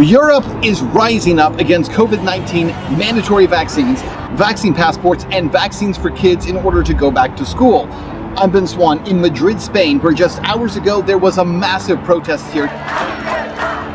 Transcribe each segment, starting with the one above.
Europe is rising up against COVID-19 mandatory vaccines, vaccine passports, and vaccines for kids in order to go back to school. I'm Ben Swan in Madrid, Spain, where just hours ago there was a massive protest here.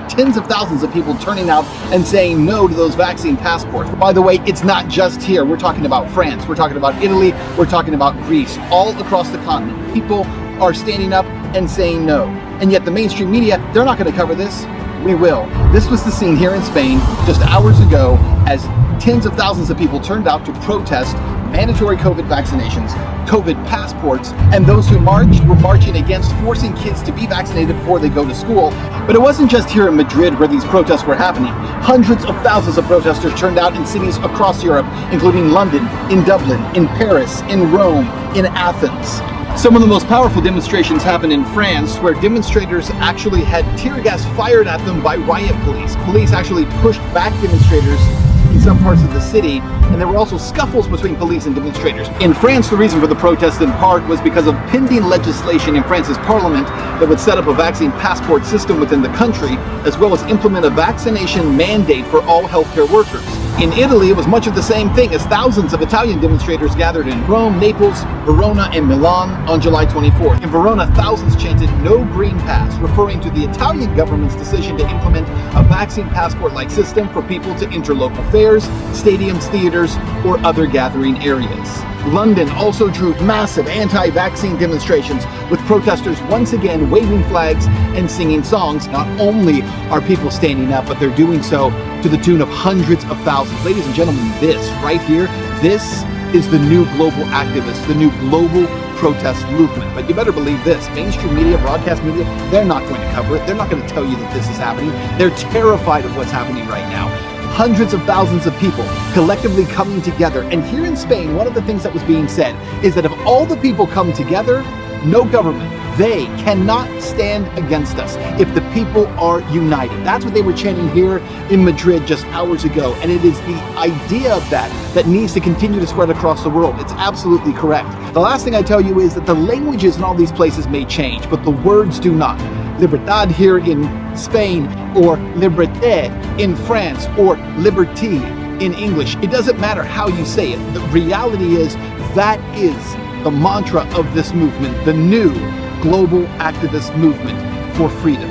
Tens of thousands of people turning out and saying no to those vaccine passports. By the way, it's not just here. We're talking about France, we're talking about Italy, we're talking about Greece, all across the continent. People are standing up and saying no. And yet the mainstream media, they're not going to cover this. We will. This was the scene here in Spain just hours ago as tens of thousands of people turned out to protest mandatory COVID vaccinations, COVID passports, and those who marched were marching against forcing kids to be vaccinated before they go to school. But it wasn't just here in Madrid where these protests were happening. Hundreds of thousands of protesters turned out in cities across Europe, including London, in Dublin, in Paris, in Rome, in Athens. Some of the most powerful demonstrations happened in France, where demonstrators actually had tear gas fired at them by riot police. Police actually pushed back demonstrators in some parts of the city, and there were also scuffles between police and demonstrators. In France, the reason for the protest in part was because of pending legislation in France's parliament that would set up a vaccine passport system within the country, as well as implement a vaccination mandate for all healthcare workers. In Italy, it was much of the same thing, as thousands of Italian demonstrators gathered in Rome, Naples, Verona, and Milan on July 24th. In Verona, thousands chanted "No Green Pass," referring to the Italian government's decision to implement a vaccine passport-like system for people to enter local fairs, stadiums, theaters, or other gathering areas. London also drew massive anti-vaccine demonstrations, with protesters once again waving flags and singing songs. Not only are people standing up, but they're doing so to the tune of hundreds of thousands. Ladies and gentlemen, this right here, this is the new global activist, the new global protest movement. But you better believe this, mainstream media, broadcast media, they're not going to cover it. They're not going to tell you that this is happening. They're terrified of what's happening right now. Hundreds of thousands of people collectively coming together. And here in Spain, one of the things that was being said is that if all the people come together, no government, they cannot stand against us if the people are united. That's what they were chanting here in Madrid just hours ago. And it is the idea of that needs to continue to spread across the world. It's absolutely correct. The last thing I tell you is that the languages in all these places may change, but the words do not. Libertad here in Spain, or liberté in France, or liberty in English. It doesn't matter how you say it. The reality is that is the mantra of this movement, the new global activist movement for freedom.